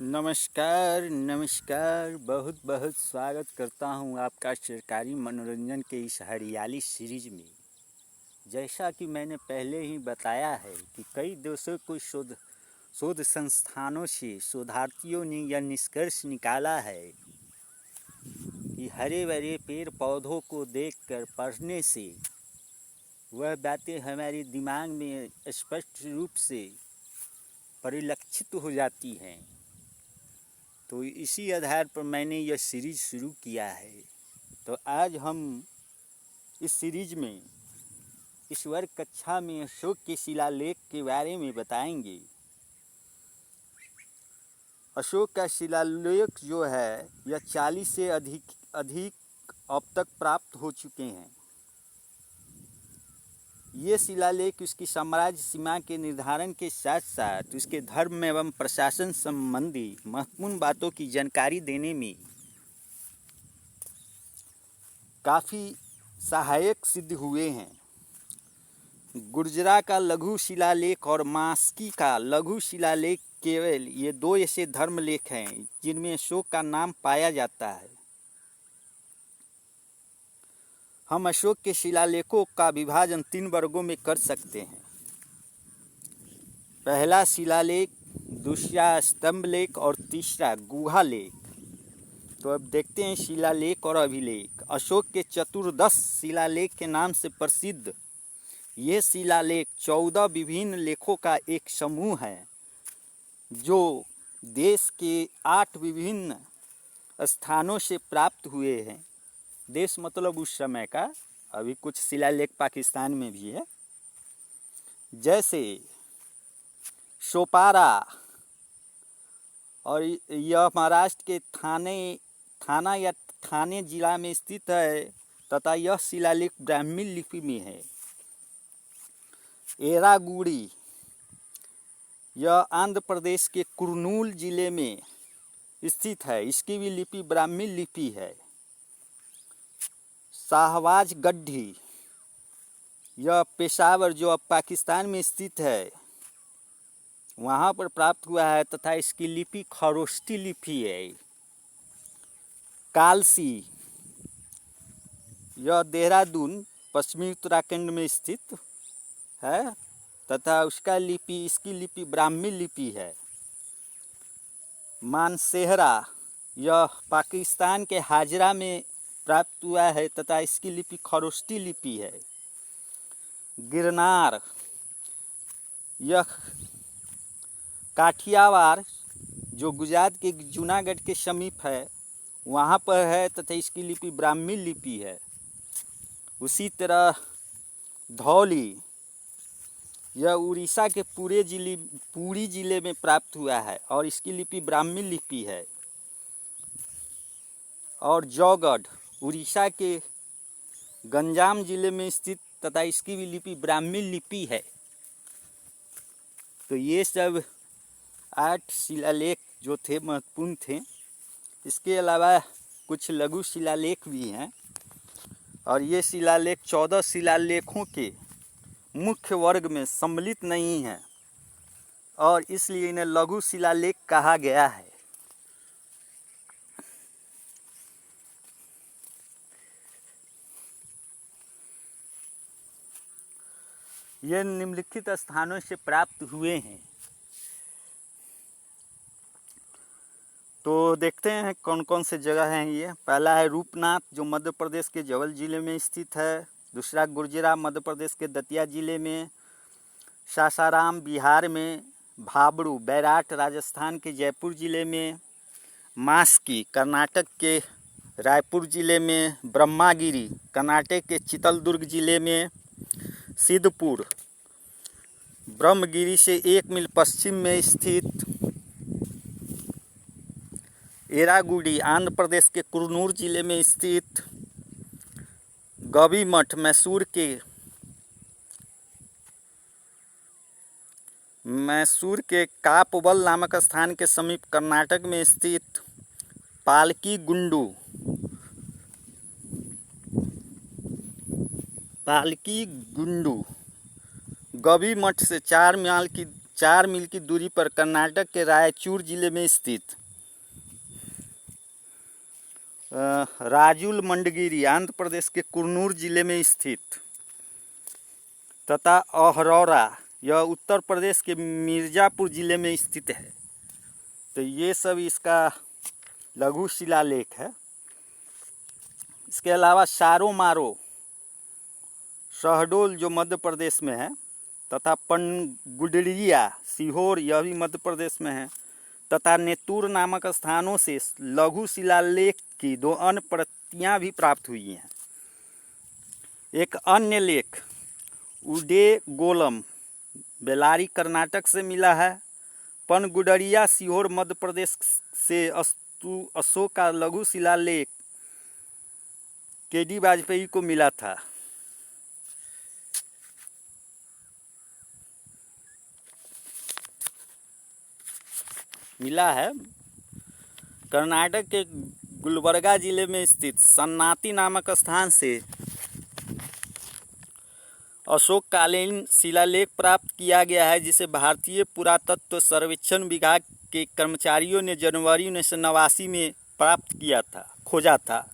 नमस्कार नमस्कार, बहुत बहुत स्वागत करता हूं आपका सरकारी मनोरंजन के इस हरियाली सीरीज में। जैसा कि मैंने पहले ही बताया है कि कई देशों को शोध संस्थानों से शोधार्थियों ने यह निष्कर्ष निकाला है कि हरे भरे पेड़ पौधों को देखकर पढ़ने से वह बातें हमारे दिमाग में स्पष्ट रूप से परिलक्षित हो जाती हैं। तो इसी आधार पर मैंने यह सीरीज शुरू किया है। तो आज हम इस सीरीज में इस वर्ग कक्षा में अशोक के शिलालेख के बारे में बताएंगे। अशोक का शिलालेख जो है यह 40 से अधिक अब तक प्राप्त हो चुके हैं। ये शिलालेख उसकी साम्राज्य सीमा के निर्धारण के साथ साथ उसके धर्म एवं प्रशासन संबंधी महत्वपूर्ण बातों की जानकारी देने में काफ़ी सहायक सिद्ध हुए हैं। गुर्जरा का लघु शिलालेख और मास्की का लघु शिलालेख केवल ये दो ऐसे धर्मलेख हैं जिनमें अशोक का नाम पाया जाता है। हम अशोक के शिलालेखों का विभाजन 3 वर्गों में कर सकते हैं। पहला शिलालेख, दूसरा स्तंभलेख और तीसरा गुहालेख। तो अब देखते हैं शिलालेख और अभिलेख। अशोक के चतुर्दश शिलालेख के नाम से प्रसिद्ध ये शिलालेख 14 विभिन्न लेखों का एक समूह है जो देश के 8 विभिन्न स्थानों से प्राप्त हुए हैं। देश मतलब उस समय का, अभी कुछ शिलालेख पाकिस्तान में भी है, जैसे सोपारा, और यह महाराष्ट्र के थाना या ठाणे जिला में स्थित है तथा यह शिलालेख ब्राह्मी लिपि में है। एरागुड़ी, यह आंध्र प्रदेश के कुर्नूल जिले में स्थित है, इसकी भी लिपि ब्राह्मी लिपि है। शाहबाज गढ़ी, यह पेशावर जो अब पाकिस्तान में स्थित है वहाँ पर प्राप्त हुआ है तथा इसकी लिपि खरोष्टी लिपि है। कालसी, यह देहरादून पश्चिमी उत्तराखंड में स्थित है तथा इसकी लिपि ब्राह्मी लिपि है। मानसेहरा, यह पाकिस्तान के हाजरा में प्राप्त हुआ है तथा इसकी लिपि खरोष्टी लिपि है। गिरनार, यह काठियावाड़ जो गुजरात के जूनागढ़ के समीप है वहाँ पर है तथा इसकी लिपि ब्राह्मी लिपि है। उसी तरह धौली, यह उड़ीसा के पुरी जिले में प्राप्त हुआ है और इसकी लिपि ब्राह्मी लिपि है। और जौगढ़, उड़ीसा के गंजाम जिले में स्थित तथा इसकी भी लिपि ब्राह्मी लिपि है। तो ये सब 8 शिलालेख जो थे महत्वपूर्ण थे। इसके अलावा कुछ लघु शिलालेख भी हैं और ये शिलालेख 14 शिलालेखों के मुख्य वर्ग में सम्मिलित नहीं हैं और इसलिए इन्हें लघु शिलालेख कहा गया है। ये निम्नलिखित स्थानों से प्राप्त हुए हैं। तो देखते हैं कौन कौन से जगह हैं ये। पहला है रूपनाथ जो मध्य प्रदेश के जवल जिले में स्थित है। दूसरा गुर्जरा मध्य प्रदेश के दतिया जिले में। सासाराम बिहार में। भाबड़ू बैराट राजस्थान के जयपुर जिले में। मास्की कर्नाटक के रायपुर जिले में। ब्रह्मागिरी कर्नाटक के चित्रदुर्ग जिले में। सिद्धपुर ब्रह्मगिरी से 1 मील पश्चिम में स्थित। एरागुड़ी आंध्र प्रदेश के कुर्नूल जिले में स्थित। गौरीमठ मैसूर के कापवल नामक स्थान के समीप कर्नाटक में स्थित। पालकी गुंडू गौरीमठ से 4 4 मील की दूरी पर कर्नाटक के रायचूर जिले में स्थित राजुल मंडगिरी आंध्र प्रदेश के कुर्नूल जिले में स्थित तथा अहरौरा यह उत्तर प्रदेश के मिर्ज़ापुर जिले में स्थित है। तो ये सब इसका लघु शिलालेख है। इसके अलावा सारोमारो शहडोल जो मध्य प्रदेश में है तथा पनगुडरिया सीहोर यह भी मध्य प्रदेश में है तथा नेतुर नामक स्थानों से लघु शिलालेख की 2 अन्य प्रतियां भी प्राप्त हुई हैं। एक अन्य लेख उडेगोलम बेलारी कर्नाटक से मिला है। पनगुडरिया सीहोर मध्य प्रदेश से अशोक का लघु शिलालेख केडी वाजपेयी को मिला था। कर्नाटक के गुलबर्गा जिले में स्थित सन्नाती नामक स्थान से अशोककालीन शिलालेख प्राप्त किया गया है, जिसे भारतीय पुरातत्व सर्वेक्षण विभाग के कर्मचारियों ने जनवरी 1989 में खोजा था।